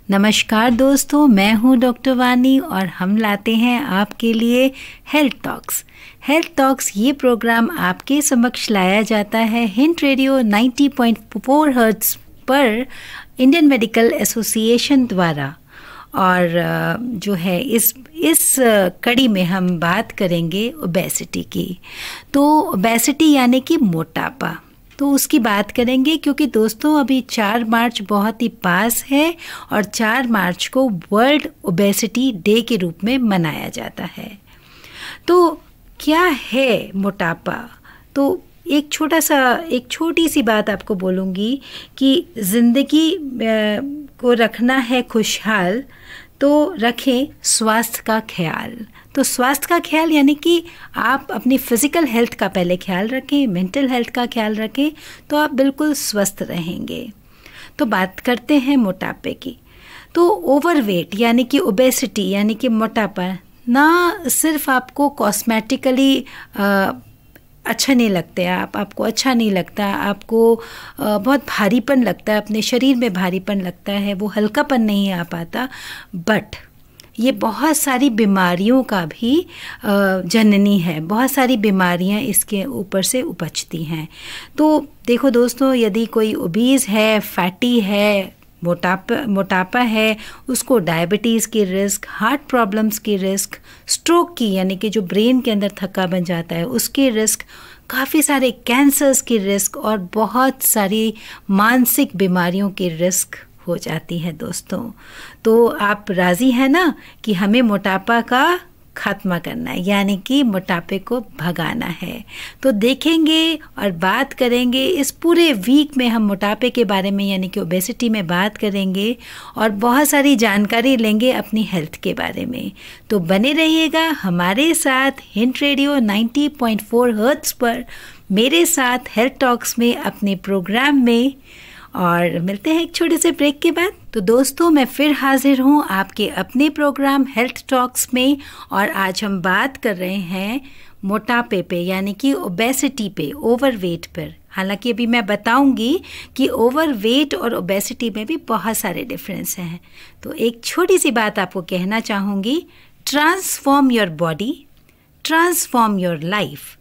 नमस्कार दोस्तों, मैं हूं डॉक्टर वानी और हम लाते हैं आपके लिए हेल्थ टॉक्स। हेल्थ टॉक्स ये प्रोग्राम आपके समक्ष लाया जाता है हिंट रेडियो 90.4 हर्ट्ज पर इंडियन मेडिकल एसोसिएशन द्वारा। और जो है इस कड़ी में हम बात करेंगे ओबेसिटी की। तो ओबेसिटी यानी कि मोटापा, तो उसकी बात करेंगे क्योंकि दोस्तों अभी 4 मार्च बहुत ही पास है और 4 मार्च को वर्ल्ड ओबेसिटी डे के रूप में मनाया जाता है। तो क्या है मोटापा? तो एक छोटी सी बात आपको बोलूँगी कि ज़िंदगी को रखना है खुशहाल तो रखें स्वास्थ्य का ख्याल। तो स्वास्थ्य का ख्याल यानी कि आप अपनी फ़िज़िकल हेल्थ का पहले ख्याल रखें, मेंटल हेल्थ का ख्याल रखें, तो आप बिल्कुल स्वस्थ रहेंगे। तो बात करते हैं मोटापे की। तो ओवरवेट यानी कि ओबेसिटी यानी कि मोटापा ना सिर्फ आपको कॉस्मेटिकली अच्छा नहीं लगता, आपको अच्छा नहीं लगता, आपको बहुत भारीपन लगता है, अपने शरीर में भारीपन लगता है, वो हल्कापन नहीं आ पाता, बट ये बहुत सारी बीमारियों का भी जननी है। बहुत सारी बीमारियां इसके ऊपर से उपजती हैं। तो देखो दोस्तों, यदि कोई ओबीज़ है, फैटी है, मोटापा है, उसको डायबिटीज़ की रिस्क, हार्ट प्रॉब्लम्स की रिस्क, स्ट्रोक की यानी कि जो ब्रेन के अंदर थक्का बन जाता है उसकी रिस्क, काफ़ी सारे कैंसर्स की रिस्क और बहुत सारी मानसिक बीमारियों की रिस्क हो जाती है दोस्तों। तो आप राज़ी हैं ना कि हमें मोटापा का खात्मा करना है, यानी कि मोटापे को भगाना है। तो देखेंगे और बात करेंगे इस पूरे वीक में, हम मोटापे के बारे में यानी कि ओबेसिटी में बात करेंगे और बहुत सारी जानकारी लेंगे अपनी हेल्थ के बारे में। तो बने रहिएगा हमारे साथ हिंट रेडियो 90.4 हर्ट्ज पर, मेरे साथ हेल्थ टॉक्स में, अपने प्रोग्राम में। और मिलते हैं एक छोटे से ब्रेक के बाद। तो दोस्तों, मैं फिर हाजिर हूँ आपके अपने प्रोग्राम हेल्थ टॉक्स में और आज हम बात कर रहे हैं मोटापे पे यानी कि ओबेसिटी पे, ओवरवेट पर। हालांकि अभी मैं बताऊंगी कि ओवरवेट और ओबेसिटी में भी बहुत सारे डिफरेंस हैं। तो एक छोटी सी बात आपको कहना चाहूँगी, transform your body, transform your life,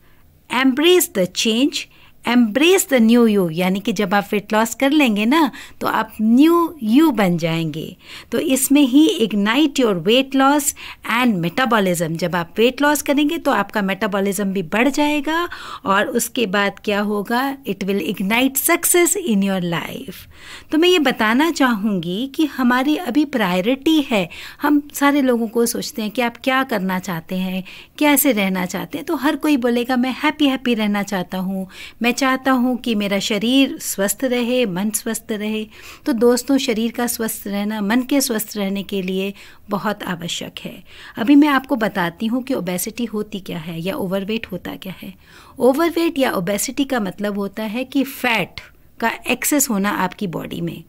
embrace the change, embrace the new you. यानी कि जब आप वेट लॉस कर लेंगे ना तो आप न्यू यू बन जाएंगे। तो इसमें ही ignite your weight loss and metabolism. जब आप वेट लॉस करेंगे तो आपका मेटाबॉलिज्म भी बढ़ जाएगा और उसके बाद क्या होगा, it will ignite success in your life. तो मैं ये बताना चाहूँगी कि हमारी अभी प्रायोरिटी है, हम सारे लोगों को सोचते हैं कि आप क्या करना चाहते हैं, कैसे रहना चाहते हैं। तो हर कोई बोलेगा मैं हैप्पी रहना चाहता हूँ, मैं चाहता हूँ कि मेरा शरीर स्वस्थ रहे, मन स्वस्थ रहे। तो दोस्तों, शरीर का स्वस्थ रहना मन के स्वस्थ रहने के लिए बहुत आवश्यक है। अभी मैं आपको बताती हूँ कि ओबेसिटी होती क्या है या ओवरवेट होता क्या है। ओवरवेट या ओबेसिटी का मतलब होता है कि फैट का एक्सेस होना आपकी बॉडी में।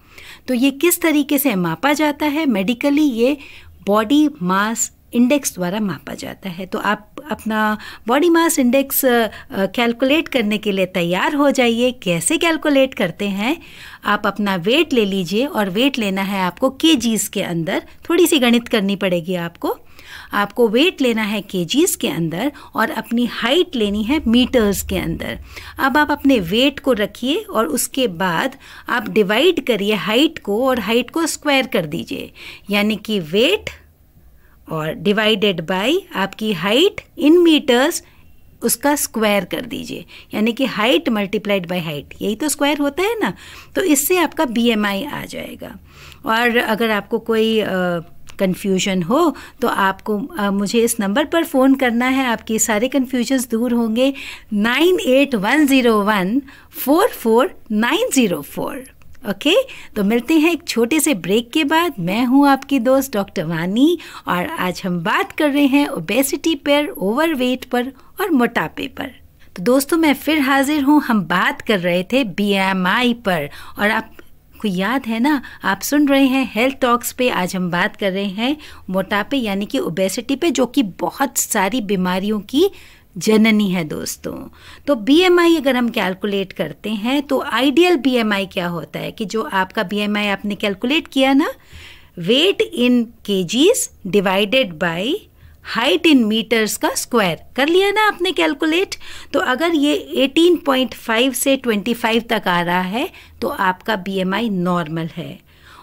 तो ये किस तरीके से मापा जाता है? मेडिकली ये बॉडी मास इंडेक्स द्वारा मापा जाता है। तो आप अपना बॉडी मास इंडेक्स कैलकुलेट करने के लिए तैयार हो जाइए। कैसे कैलकुलेट करते हैं? आप अपना वेट ले लीजिए और वेट लेना है आपको केजीज़ के अंदर। थोड़ी सी गणित करनी पड़ेगी आपको वेट लेना है केजीज़ के अंदर और अपनी हाइट लेनी है मीटर्स के अंदर। अब आप अपने वेट को रखिए और उसके बाद आप डिवाइड करिए हाइट को और हाइट को स्क्वायर कर दीजिए, यानी कि वेट और डिवाइडेड बाय आपकी हाइट इन मीटर्स, उसका स्क्वायर कर दीजिए, यानी कि हाइट मल्टीप्लाइड बाय हाइट, यही तो स्क्वायर होता है ना। तो इससे आपका बीएमआई आ जाएगा। और अगर आपको कोई कन्फ्यूजन हो तो आपको मुझे इस नंबर पर फ़ोन करना है, आपकी सारे कन्फ्यूजन्स दूर होंगे। 9810144904। ओके, तो मिलते हैं एक छोटे से ब्रेक के बाद। मैं हूं आपकी दोस्त डॉक्टर वानी और आज हम बात कर रहे हैं ओबेसिटी पर, ओवरवेट पर और मोटापे पर। तो दोस्तों, मैं फिर हाजिर हूं। हम बात कर रहे थे बीएमआई पर और आपको याद है ना, आप सुन रहे हैं हेल्थ टॉक्स पे। आज हम बात कर रहे हैं मोटापे यानी कि ओबेसिटी पे, जो कि बहुत सारी बीमारियों की जननी है दोस्तों। तो बीएमआई अगर हम कैलकुलेट करते हैं तो आइडियल बीएमआई क्या होता है कि जो आपका बीएमआई आपने कैलकुलेट किया ना, weight in KGs divided by height in metres का स्क्वायर। कर लिया ना आपने कैलकुलेट? तो अगर ये 18.5 से 25 तक आ रहा है तो आपका BMI नॉर्मल है,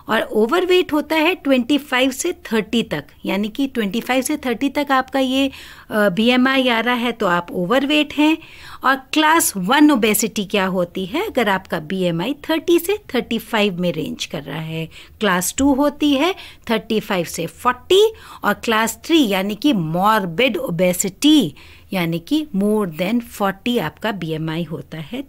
और ओवरवेट होता है 25 से 30 तक, यानी कि 25 से 30 तक आपका ये BMI आ रहा है तो आप ओवरवेट हैं। और क्लास 1 ओबेसिटी क्या होती है? अगर आपका BMI 30 से 35 में रेंज कर रहा है। क्लास 2 होती है 35 से 40, और क्लास 3 यानी कि मॉर्बिड ओबेसिटी यानी कि मोर देन 40 आपका BMI होता है।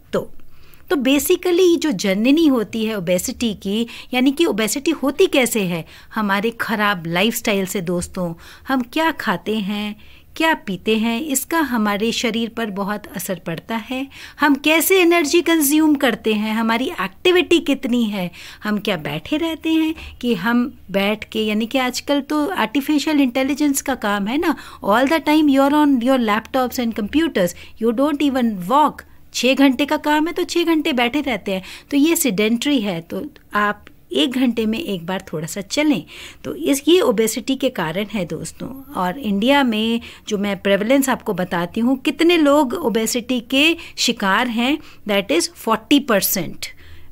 तो बेसिकली जो जननी होती है ओबेसिटी की, यानी कि ओबेसिटी होती कैसे है? हमारे ख़राब लाइफस्टाइल से दोस्तों। हम क्या खाते हैं, क्या पीते हैं, इसका हमारे शरीर पर बहुत असर पड़ता है। हम कैसे एनर्जी कंज्यूम करते हैं, हमारी एक्टिविटी कितनी है, हम क्या बैठे रहते हैं कि हम बैठ के, यानी कि आजकल तो आर्टिफिशियल इंटेलिजेंस का काम है ना, all the time you are on your laptops and computers, you don't even walk. 6 घंटे का काम है तो 6 घंटे बैठे रहते हैं, तो ये सिडेंट्री है। तो आप 1 घंटे में एक बार थोड़ा सा चलें, तो ये ओबेसिटी के कारण है दोस्तों। और इंडिया में जो मैं प्रेवलेंस आपको बताती हूँ, कितने लोग ओबेसिटी के शिकार हैं, दैट इज़ 40%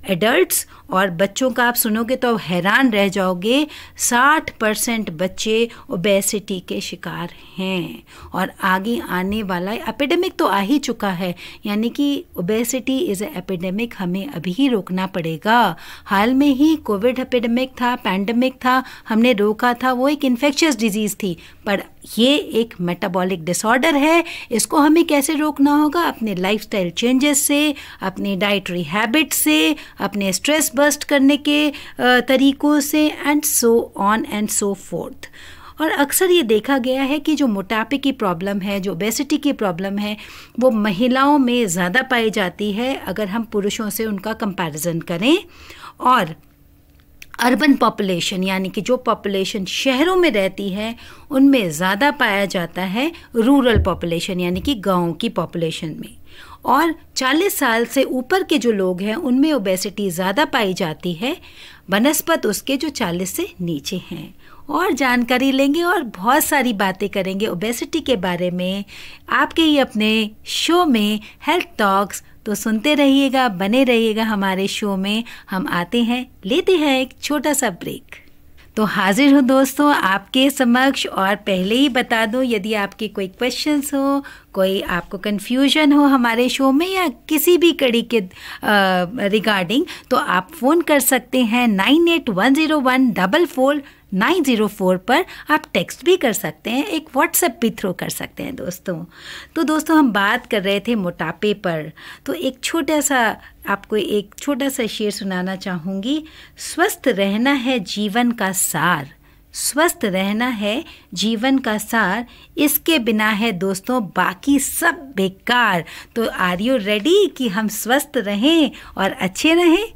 एडल्ट्स। और बच्चों का आप सुनोगे तो हैरान रह जाओगे, 60% बच्चे ओबेसिटी के शिकार हैं। और आगे आने वाला एपिडेमिक तो आ ही चुका है, यानी कि ओबेसिटी इज़ ए एपिडेमिक, हमें अभी ही रोकना पड़ेगा। हाल में ही कोविड एपिडेमिक था, पैंडमिक था, हमने रोका था, वो एक इन्फेक्शियस डिजीज़ थी, पर ये एक मेटाबॉलिक डिसऑर्डर है। इसको हमें कैसे रोकना होगा? अपने लाइफस्टाइल चेंजेस से, अपनी डाइटरी हैबिट से, अपने स्ट्रेस बस्ट करने के तरीक़ों से, and so on and so fourth. और अक्सर ये देखा गया है कि जो मोटापे की प्रॉब्लम है, जो ओबेसिटी की प्रॉब्लम है, वो महिलाओं में ज़्यादा पाई जाती है अगर हम पुरुषों से उनका कंपैरिजन करें। और अर्बन पॉपुलेशन, यानी कि जो पॉपुलेशन शहरों में रहती है, उनमें ज़्यादा पाया जाता है रूरल पॉपुलेशन, यानी कि गाँव की पॉपुलेशन में। और 40 साल से ऊपर के जो लोग हैं उनमें ओबेसिटी ज़्यादा पाई जाती है बनस्पत उसके जो 40 से नीचे हैं। और जानकारी लेंगे और बहुत सारी बातें करेंगे ओबेसिटी के बारे में आपके ही अपने शो में हेल्थ टॉक्स। तो सुनते रहिएगा, बने रहिएगा हमारे शो में। हम आते हैं, लेते हैं एक छोटा सा ब्रेक। तो हाजिर हूँ दोस्तों आपके समक्ष, और पहले ही बता दूँ, यदि आपके कोई क्वेश्चंस हो, कोई आपको कन्फ्यूजन हो हमारे शो में या किसी भी कड़ी के रिगार्डिंग, तो आप फ़ोन कर सकते हैं 9810144904 पर। आप टेक्स्ट भी कर सकते हैं, एक व्हाट्सएप भी थ्रो कर सकते हैं दोस्तों। तो दोस्तों हम बात कर रहे थे मोटापे पर, तो आपको एक छोटा सा शेर सुनाना चाहूँगी। स्वस्थ रहना है जीवन का सार, स्वस्थ रहना है जीवन का सार, इसके बिना है दोस्तों बाकी सब बेकार। तो आर यू रेडी कि हम स्वस्थ रहें और अच्छे रहें?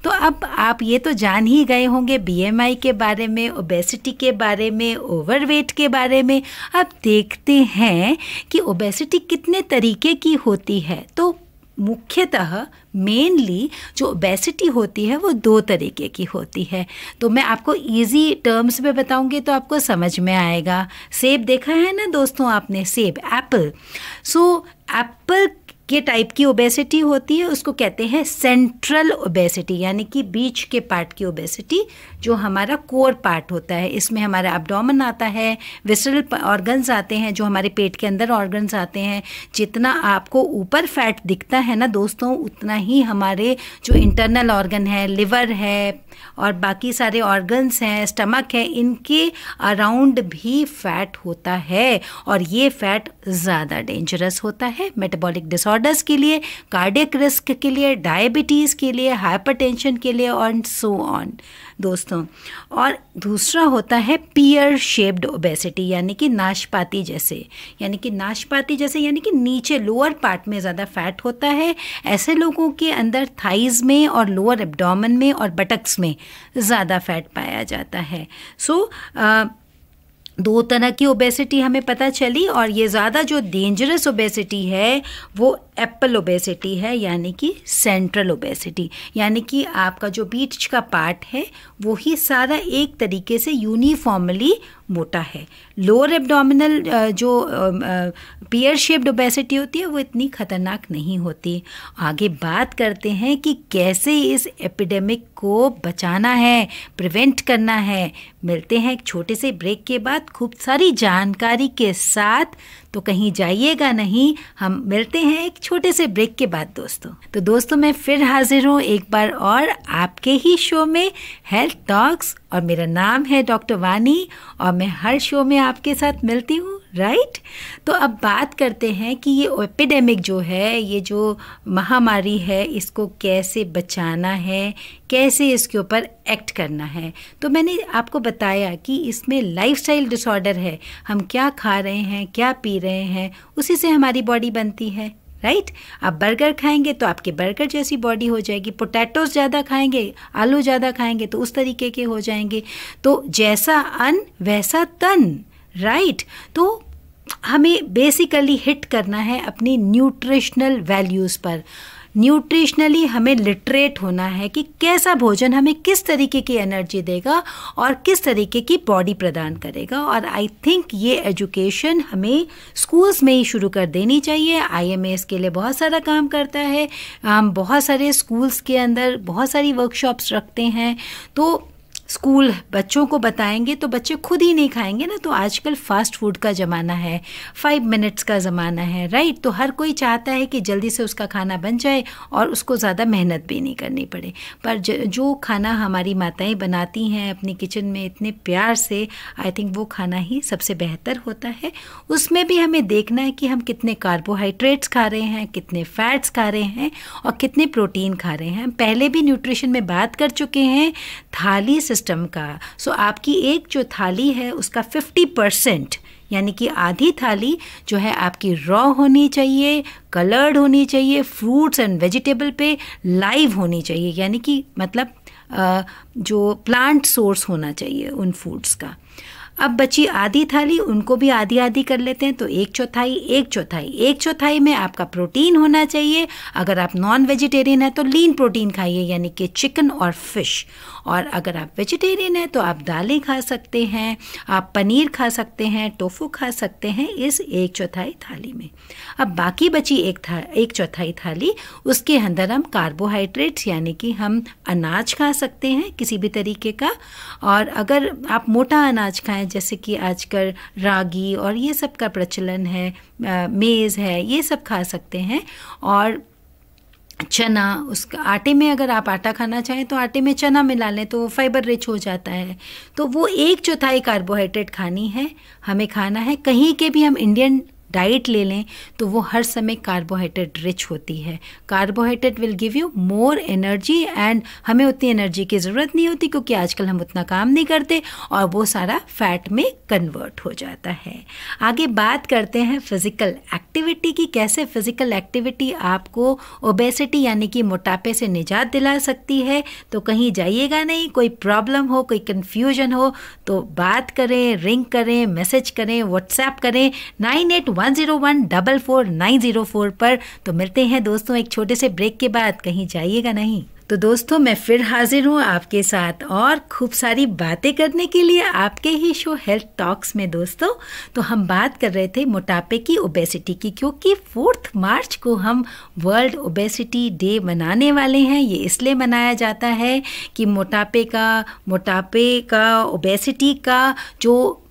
तो अब आप ये तो जान ही गए होंगे BMI के बारे में, ओबेसिटी के बारे में, ओवरवेट के बारे में। अब देखते हैं कि ओबेसिटी कितने तरीके की होती है। तो मुख्यतः मेनली जो ओबेसिटी होती है वो 2 तरीके की होती है। तो मैं आपको इजी टर्म्स में बताऊंगी तो आपको समझ में आएगा। सेब देखा है ना दोस्तों आपने, सेब, एप्पल। सो एप्पल के टाइप की ओबेसिटी होती है, उसको कहते हैं सेंट्रल ओबेसिटी, यानी कि बीच के पार्ट की ओबेसिटी, जो हमारा कोर पार्ट होता है। इसमें हमारा एब्डोमेन आता है, विसरल ऑर्गन्स आते हैं, जो हमारे पेट के अंदर ऑर्गन्स आते हैं। जितना आपको ऊपर फैट दिखता है ना दोस्तों, उतना ही हमारे जो इंटरनल ऑर्गन है, लिवर है और बाकी सारे ऑर्गन्स हैं, स्टमक है, इनके अराउंड भी फैट होता है। और ये फैट ज़्यादा डेंजरस होता है मेटाबॉलिक डिसऑर्डर्स के लिए, कार्डियक रिस्क के लिए, डायबिटीज़ के लिए, हाइपरटेंशन के लिए और सो ऑन दोस्तों। और दूसरा होता है पियर शेप्ड ओबेसिटी, यानी कि नाशपाती जैसे, यानी कि नीचे लोअर पार्ट में ज़्यादा फैट होता है। ऐसे लोगों के अंदर थाइज़ में और लोअर एब्डोमेन में और बटक्स में ज़्यादा फैट पाया जाता है। दो तरह की ओबेसिटी हमें पता चली, और ये ज़्यादा जो डेंजरस ओबेसिटी है वो एप्पल ओबेसिटी है, यानी कि सेंट्रल ओबेसिटी, यानी कि आपका जो बीच का पार्ट है वो ही सारा एक तरीके से यूनिफॉर्मली मोटा है। लोअर एब्डोमिनल जो पियर शेप्ड ओबेसिटी होती है वो इतनी खतरनाक नहीं होती। आगे बात करते हैं कि कैसे इस एपिडेमिक को बचाना है, प्रिवेंट करना है। मिलते हैं एक छोटे से ब्रेक के बाद खूब सारी जानकारी के साथ, तो कहीं जाइएगा नहीं, हम मिलते हैं एक छोटे से ब्रेक के बाद दोस्तों। तो दोस्तों मैं फिर हाजिर हूँ एक बार और आपके ही शो में हेल्थ टॉक्स, और मेरा नाम है डॉक्टर वानी, और मैं हर शो में आपके साथ मिलती हूँ, राइट। तो अब बात करते हैं कि ये एपिडेमिक जो है, ये जो महामारी है, इसको कैसे बचाना है, कैसे इसके ऊपर एक्ट करना है। तो मैंने आपको बताया कि इसमें लाइफस्टाइल डिसऑर्डर है, हम क्या खा रहे हैं, क्या पी रहे हैं, उसी से हमारी बॉडी बनती है, राइट। आप बर्गर खाएंगे तो आपके बर्गर जैसी बॉडी हो जाएगी, पोटैटोज ज़्यादा खाएंगे, आलू ज़्यादा खाएंगे तो उस तरीके के हो जाएंगे। तो जैसा अन्न वैसा तन, राइट। तो हमें बेसिकली हिट करना है अपनी न्यूट्रिशनल वैल्यूज़ पर। न्यूट्रिशनली हमें लिटरेट होना है कि कैसा भोजन हमें किस तरीके की एनर्जी देगा और किस तरीके की बॉडी प्रदान करेगा। और आई थिंक ये एजुकेशन हमें स्कूल्स में ही शुरू कर देनी चाहिए। IMA इसके लिए बहुत सारा काम करता है, हम बहुत सारे स्कूल्स के अंदर बहुत सारी वर्कशॉप्स रखते हैं। तो स्कूल बच्चों को बताएंगे तो बच्चे खुद ही नहीं खाएंगे ना। तो आजकल फास्ट फूड का ज़माना है, 5 मिनट्स का ज़माना है, राइट। तो हर कोई चाहता है कि जल्दी से उसका खाना बन जाए और उसको ज़्यादा मेहनत भी नहीं करनी पड़े। पर जो खाना हमारी माताएं बनाती हैं अपनी किचन में इतने प्यार से, आई थिंक वो खाना ही सबसे बेहतर होता है। उसमें भी हमें देखना है कि हम कितने कार्बोहाइड्रेट्स खा रहे हैं, कितने फैट्स खा रहे हैं और कितने प्रोटीन खा रहे हैं। हम पहले भी न्यूट्रिशन में बात कर चुके हैं थाली सिस्टम का। सो आपकी एक जो थाली है उसका 50%, यानी कि आधी थाली जो है आपकी रॉ होनी चाहिए, कलर्ड होनी चाहिए, फ्रूट्स एंड वेजिटेबल पे लाइव होनी चाहिए, यानी कि मतलब जो प्लांट सोर्स होना चाहिए उन फूड्स का। अब बची आधी थाली, उनको भी आधी आधी कर लेते हैं। तो एक चौथाई में आपका प्रोटीन होना चाहिए। अगर आप नॉन वेजिटेरियन हैं तो लीन प्रोटीन खाइए, यानी कि चिकन और फिश। और अगर आप वेजिटेरियन हैं तो आप दालें खा सकते हैं, आप पनीर खा सकते हैं, टोफू खा सकते हैं इस एक चौथाई थाली में। अब बाकी बची एक चौथाई थाली, उसके अंदर हम कार्बोहाइड्रेट्स यानी कि हम अनाज खा सकते हैं किसी भी तरीके का। और अगर आप मोटा अनाज खाएं जैसे कि आजकल रागी और ये सब का प्रचलन है, मेज़ है, ये सब खा सकते हैं। और चना, उसका आटे में अगर आप आटा खाना चाहें तो आटे में चना मिला लें तो वो फाइबर रिच हो जाता है। तो वो एक चौथाई कार्बोहाइड्रेट खानी है, हमें खाना है। कहीं के भी हम इंडियन डाइट ले लें तो वो हर समय कार्बोहाइड्रेट रिच होती है। Carbohydrate will give you more energy, and हमें उतनी एनर्जी की ज़रूरत नहीं होती क्योंकि आजकल हम उतना काम नहीं करते और वो सारा फैट में कन्वर्ट हो जाता है। आगे बात करते हैं फिज़िकल एक्टिविटी की, कैसे फ़िज़िकल एक्टिविटी आपको ओबेसिटी यानी कि मोटापे से निजात दिला सकती है। तो कहीं जाइएगा नहीं, कोई प्रॉब्लम हो, कोई कन्फ्यूजन हो तो बात करें, रिंग करें, मैसेज करें, व्हाट्सएप करें 9810144904 पर। तो मिलते हैं दोस्तों एक छोटे से ब्रेक के बाद, कहीं जाइएगा नहीं। तो दोस्तों मैं फिर हाजिर हूँ आपके साथ और खूब सारी बातें करने के लिए आपके ही शो हेल्थ टॉक्स में दोस्तों। तो हम बात कर रहे थे मोटापे की, ओबेसिटी की, क्योंकि 4 मार्च को हम वर्ल्ड ओबेसिटी डे मनाने वाले हैं। ये इसलिए मनाया जाता है कि मोटापे का ओबेसिटी का जो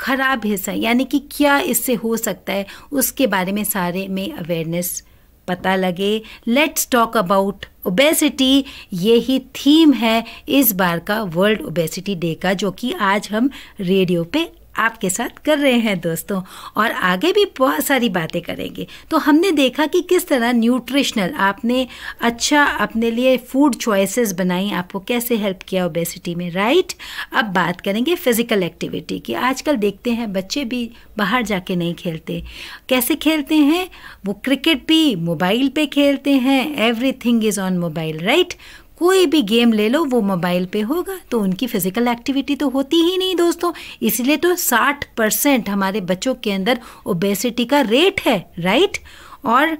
ख़राब हिस्सा यानी कि क्या इससे हो सकता है उसके बारे में सारे में अवेयरनेस पता लगे। लेट्स टॉक अबाउट ओबेसिटी, यही थीम है इस बार का वर्ल्ड ओबेसिटी डे का, जो कि आज हम रेडियो पे आपके साथ कर रहे हैं दोस्तों। और आगे भी बहुत सारी बातें करेंगे। तो हमने देखा कि किस तरह न्यूट्रिशनल आपने अच्छा अपने लिए फूड चॉइसेस बनाई, आपको कैसे हेल्प किया ओबेसिटी में, राइट। अब बात करेंगे फिज़िकल एक्टिविटी की। आजकल देखते हैं बच्चे भी बाहर जाके नहीं खेलते। कैसे खेलते हैं? वो क्रिकेट भी मोबाइल पे खेलते हैं, everything is on mobile, right. कोई भी गेम ले लो वो मोबाइल पे होगा, तो उनकी फिजिकल एक्टिविटी तो होती ही नहीं दोस्तों। इसलिए तो 60% हमारे बच्चों के अंदर ओबेसिटी का रेट है, राइट। और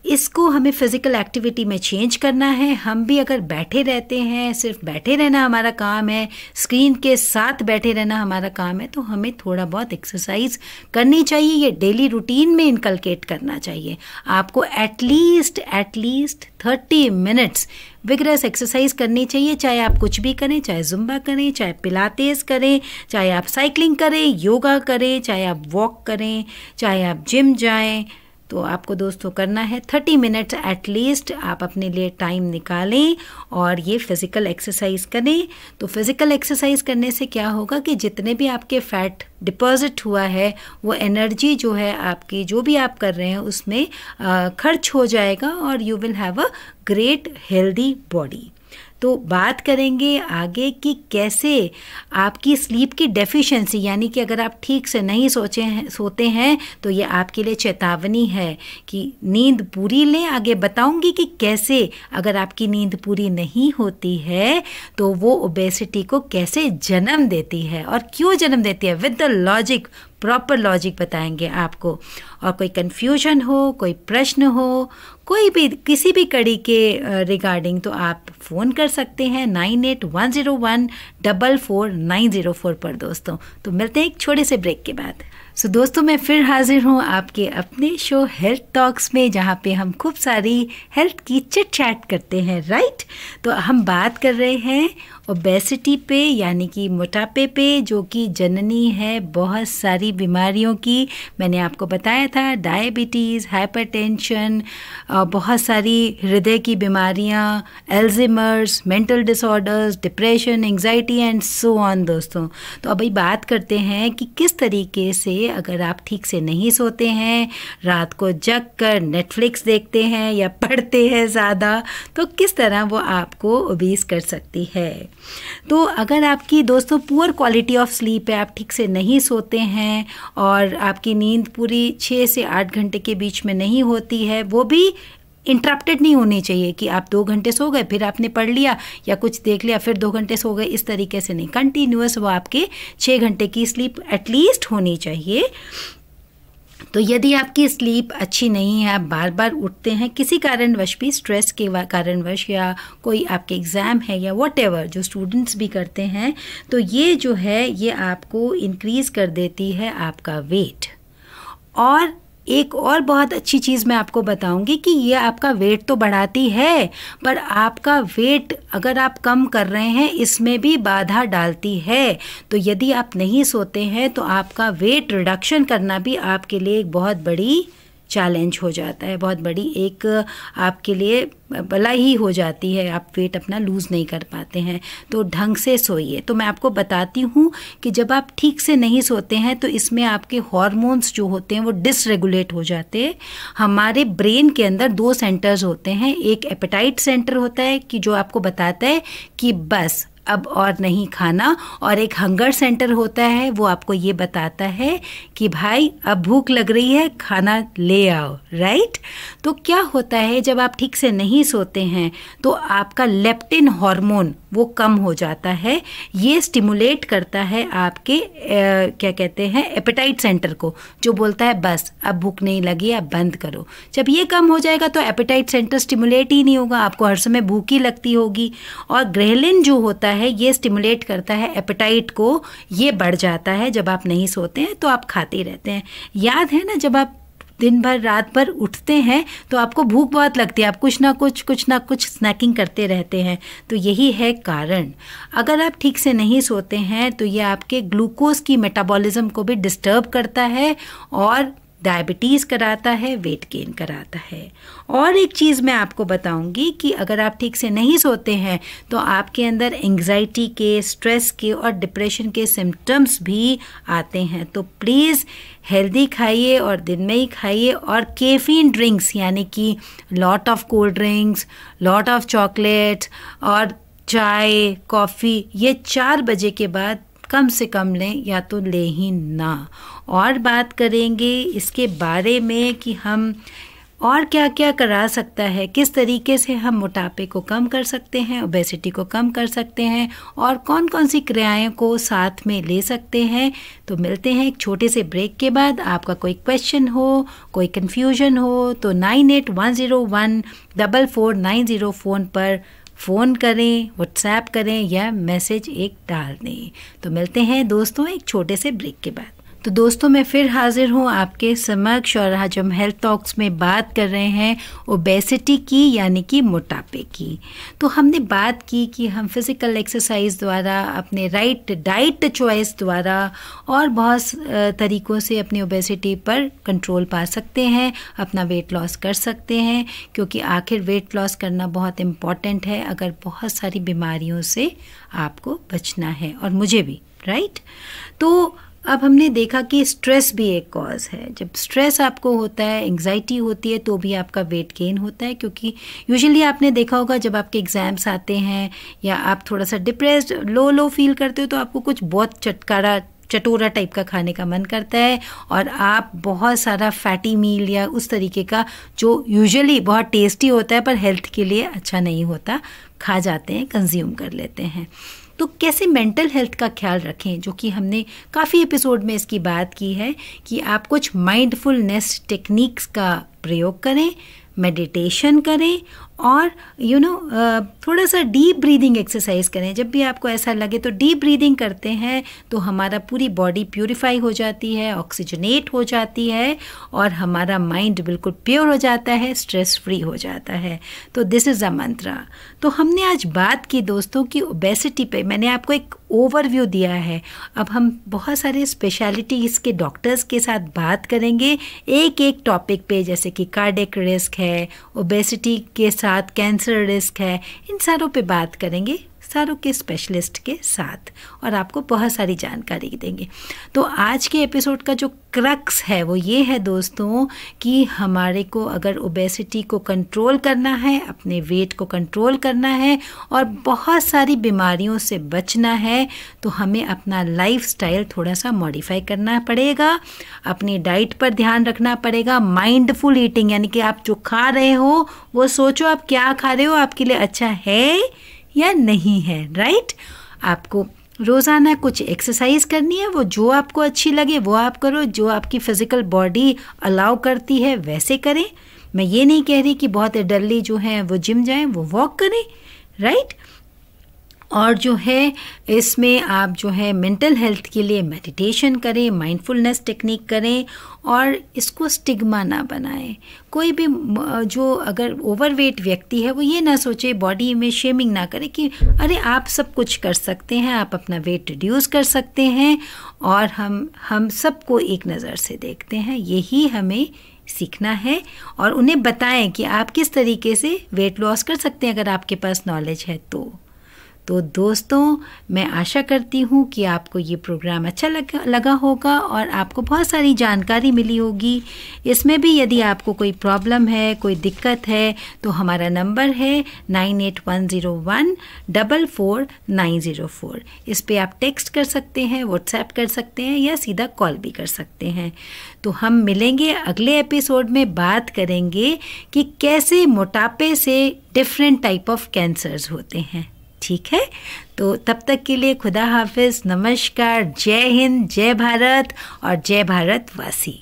इसको हमें फिज़िकल एक्टिविटी में चेंज करना है। हम भी अगर बैठे रहते हैं, सिर्फ बैठे रहना हमारा काम है, स्क्रीन के साथ बैठे रहना हमारा काम है, तो हमें थोड़ा बहुत एक्सरसाइज करनी चाहिए। ये डेली रूटीन में इनकलकेट करना चाहिए। आपको एटलीस्ट 30 मिनट्स विगरस एक्सरसाइज करनी चाहिए। चाहे आप कुछ भी करें, चाहे जुम्बा करें, चाहे पिलाटेस करें, चाहे आप साइकिलिंग करें, योगा करें, चाहे आप वॉक करें, चाहे आप जिम जाएं, तो आपको दोस्तों करना है 30 मिनट्स एटलीस्ट आप अपने लिए टाइम निकालें और ये फिज़िकल एक्सरसाइज करें। तो फिज़िकल एक्सरसाइज करने से क्या होगा कि जितने भी आपके फैट डिपॉजिट हुआ है वो एनर्जी जो है आपकी, जो भी आप कर रहे हैं उसमें खर्च हो जाएगा और you will have a great healthy body. तो बात करेंगे आगे कि कैसे आपकी स्लीप की डेफिशिएंसी, यानी कि अगर आप ठीक से नहीं सोते हैं तो ये आपके लिए चेतावनी है कि नींद पूरी लें। आगे बताऊंगी कि कैसे अगर आपकी नींद पूरी नहीं होती है तो वो ओबेसिटी को कैसे जन्म देती है और क्यों जन्म देती है, with the logic, proper logic बताएंगे आपको। और कोई कन्फ्यूजन हो, कोई प्रश्न हो, कोई भी किसी भी कड़ी के रिगार्डिंग, तो आप फ़ोन कर सकते हैं 9810144904 पर दोस्तों। तो मिलते हैं एक छोटे से ब्रेक के बाद। सो दोस्तों, मैं फिर हाजिर हूँ आपके अपने शो हेल्थ टॉक्स में, जहाँ पे हम खूब सारी हेल्थ की चिट चैट करते हैं, राइट। तो हम बात कर रहे हैं ओबेसिटी पे, यानी कि मोटापे पे, जो कि जननी है बहुत सारी बीमारियों की। मैंने आपको बताया था डायबिटीज़, हाइपरटेंशन, बहुत सारी हृदय की बीमारियाँ, Alzheimer's, mental disorders, depression, anxiety and so on दोस्तों। तो अभी बात करते हैं कि किस तरीके से अगर आप ठीक से नहीं सोते हैं, रात को जग कर नेटफ्लिक्स देखते हैं या पढ़ते हैं ज़्यादा, तो किस तरह वो आपको ओबीस कर सकती है। तो अगर आपकी दोस्तों पुअर क्वालिटी ऑफ स्लीप है, आप ठीक से नहीं सोते हैं और आपकी नींद पूरी 6 से 8 घंटे के बीच में नहीं होती है, वो भी इंटरप्टेड नहीं होनी चाहिए कि आप 2 घंटे सो गए, फिर आपने पढ़ लिया या कुछ देख लिया, फिर 2 घंटे सो गए, इस तरीके से नहीं। कंटिन्यूअस वो आपके 6 घंटे की स्लीप एटलीस्ट होनी चाहिए। तो यदि आपकी स्लीप अच्छी नहीं है, आप बार बार उठते हैं किसी कारणवश भी, स्ट्रेस के कारणवश या कोई आपके एग्ज़ाम है या व्हाटएवर, जो स्टूडेंट्स भी करते हैं, तो ये जो है ये आपको इंक्रीज़ कर देती है आपका वेट। और एक और बहुत अच्छी चीज़ मैं आपको बताऊंगी कि ये आपका वेट तो बढ़ाती है, पर आपका वेट अगर आप कम कर रहे हैं इसमें भी बाधा डालती है। तो यदि आप नहीं सोते हैं तो आपका वेट रिडक्शन करना भी आपके लिए एक बहुत बड़ी चैलेंज हो जाता है, बहुत बड़ी एक आपके लिए भला ही हो जाती है, आप वेट अपना लूज़ नहीं कर पाते हैं। तो ढंग से सोइए। तो मैं आपको बताती हूँ कि जब आप ठीक से नहीं सोते हैं तो इसमें आपके हार्मोन्स जो होते हैं वो डिसरेगुलेट हो जाते हैं। हमारे ब्रेन के अंदर 2 सेंटर्स होते हैं, एक एपेटाइट सेंटर होता है कि जो आपको बताता है कि बस अब और नहीं खाना, और एक हंगर सेंटर होता है वो आपको ये बताता है कि भाई अब भूख लग रही है, खाना ले आओ, राइट। तो क्या होता है जब आप ठीक से नहीं सोते हैं तो आपका लेप्टिन हार्मोन वो कम हो जाता है। ये स्टिमुलेट करता है आपके क्या कहते हैं एपेटाइट सेंटर को, जो बोलता है बस अब भूख नहीं लगी, अब बंद करो। जब ये कम हो जाएगा तो एपेटाइट सेंटर स्टिमुलेट ही नहीं होगा, आपको हर समय भूख ही लगती होगी। और ग्रेलिन जो होता है ये स्टिमुलेट करता है एपेटाइट को, ये बढ़ जाता है जब आप नहीं सोते हैं तो आप खाते ही रहते हैं। याद है ना, जब आप दिन भर रात भर उठते हैं तो आपको भूख बहुत लगती है, आप कुछ ना कुछ स्नैकिंग करते रहते हैं। तो यही है कारण। अगर आप ठीक से नहीं सोते हैं तो ये आपके ग्लूकोज की मेटाबॉलिज्म को भी डिस्टर्ब करता है और डायबिटीज़ कराता है, वेट गेन कराता है। और एक चीज़ मैं आपको बताऊंगी कि अगर आप ठीक से नहीं सोते हैं तो आपके अंदर एंग्जाइटी के, स्ट्रेस के और डिप्रेशन के सिम्टम्स भी आते हैं। तो प्लीज़ हेल्दी खाइए और दिन में ही खाइए। और कैफीन ड्रिंक्स यानी कि lot of cold drinks, lot of chocolate और चाय, कॉफ़ी, ये 4 बजे के बाद कम से कम लें या तो ले ही ना। और बात करेंगे इसके बारे में कि हम और क्या क्या करा सकता है, किस तरीके से हम मोटापे को कम कर सकते हैं, ओबेसिटी को कम कर सकते हैं, और कौन कौन सी क्रियाएं को साथ में ले सकते हैं। तो मिलते हैं एक छोटे से ब्रेक के बाद। आपका कोई क्वेश्चन हो, कोई कन्फ्यूजन हो तो 9810144990 फ़ोन पर फ़ोन करें, व्हाट्सएप करें या मैसेज एक डाल दें। तो मिलते हैं दोस्तों एक छोटे से ब्रेक के बाद। तो दोस्तों मैं फिर हाजिर हूँ आपके समक्ष, और आज हम हेल्थ टॉक्स में बात कर रहे हैं ओबेसिटी की, यानी कि मोटापे की। तो हमने बात की कि हम फिज़िकल एक्सरसाइज द्वारा, अपने राइट डाइट चॉइस द्वारा और बहुत तरीक़ों से अपनी ओबेसिटी पर कंट्रोल पा सकते हैं, अपना वेट लॉस कर सकते हैं, क्योंकि आखिर वेट लॉस करना बहुत इम्पॉर्टेंट है अगर बहुत सारी बीमारियों से आपको बचना है, और मुझे भी, राइट। तो अब हमने देखा कि स्ट्रेस भी एक कॉज है। जब स्ट्रेस आपको होता है, एंग्जाइटी होती है, तो भी आपका वेट गेन होता है, क्योंकि यूजुअली आपने देखा होगा जब आपके एग्ज़ाम्स आते हैं या आप थोड़ा सा डिप्रेस्ड, लो फील करते हो, तो आपको कुछ बहुत चटोरा टाइप का खाने का मन करता है, और आप बहुत सारा फैटी मील या उस तरीके का जो यूजुअली बहुत टेस्टी होता है पर हेल्थ के लिए अच्छा नहीं होता, खा जाते हैं, कंज्यूम कर लेते हैं। तो कैसे मेंटल हेल्थ का ख्याल रखें, जो कि हमने काफ़ी एपिसोड में इसकी बात की है कि आप कुछ माइंडफुलनेस टेक्निक्स का प्रयोग करें, मेडिटेशन करें, और थोड़ा सा डीप ब्रीदिंग एक्सरसाइज करें। जब भी आपको ऐसा लगे तो डीप ब्रीदिंग करते हैं तो हमारा पूरी बॉडी प्यूरिफाई हो जाती है, ऑक्सीजनेट हो जाती है, और हमारा माइंड बिल्कुल प्योर हो जाता है, स्ट्रेस फ्री हो जाता है। तो दिस इज़ अ मंत्रा। तो हमने आज बात की दोस्तों की ओबेसिटी पे, मैंने आपको एक ओवरव्यू दिया है। अब हम बहुत सारे स्पेशलिटीज़ के डॉक्टर्स के साथ बात करेंगे एक एक टॉपिक पे, जैसे कि कार्डियक रिस्क है, ओबेसिटी के साथ कैंसर रिस्क है, इन सारों पे बात करेंगे, सारों के स्पेशलिस्ट के साथ, और आपको बहुत सारी जानकारी देंगे। तो आज के एपिसोड का जो क्रक्स है वो ये है दोस्तों कि हमारे को अगर ओबेसिटी को कंट्रोल करना है, अपने वेट को कंट्रोल करना है और बहुत सारी बीमारियों से बचना है, तो हमें अपना लाइफस्टाइल थोड़ा सा मॉडिफाई करना पड़ेगा, अपनी डाइट पर ध्यान रखना पड़ेगा। माइंडफुल ईटिंग, यानी कि आप जो खा रहे हो वो सोचो आप क्या खा रहे हो, आपके लिए अच्छा है या नहीं है, राइट। आपको रोज़ाना कुछ एक्सरसाइज करनी है, वो जो आपको अच्छी लगे वो आप करो, जो आपकी फ़िज़िकल बॉडी अलाउ करती है वैसे करें। मैं ये नहीं कह रही कि बहुत एडल्टली जो हैं वो जिम जाएं, वो वॉक करें, राइट। और जो है इसमें आप जो है मेंटल हेल्थ के लिए मेडिटेशन करें, माइंडफुलनेस टेक्निक करें, और इसको स्टिग्मा ना बनाएं। कोई भी जो अगर ओवरवेट व्यक्ति है वो ये ना सोचे, बॉडी में शेमिंग ना करे कि अरे आप सब कुछ कर सकते हैं, आप अपना वेट रिड्यूस कर सकते हैं, और हम सबको एक नज़र से देखते हैं। यही हमें सीखना है, और उन्हें बताएं कि आप किस तरीके से वेट लॉस कर सकते हैं अगर आपके पास नॉलेज है तो दोस्तों मैं आशा करती हूँ कि आपको ये प्रोग्राम अच्छा लगा होगा और आपको बहुत सारी जानकारी मिली होगी। इसमें भी यदि आपको कोई प्रॉब्लम है, कोई दिक्कत है, तो हमारा नंबर है 9810144904। इस पे आप टेक्स्ट कर सकते हैं, व्हाट्सएप कर सकते हैं, या सीधा कॉल भी कर सकते हैं। तो हम मिलेंगे अगले एपिसोड में, बात करेंगे कि कैसे मोटापे से डिफरेंट टाइप ऑफ कैंसर्स होते हैं। ठीक है, तो तब तक के लिए खुदा हाफिज़, नमस्कार, जय हिंद, जय भारत और जय भारतवासी।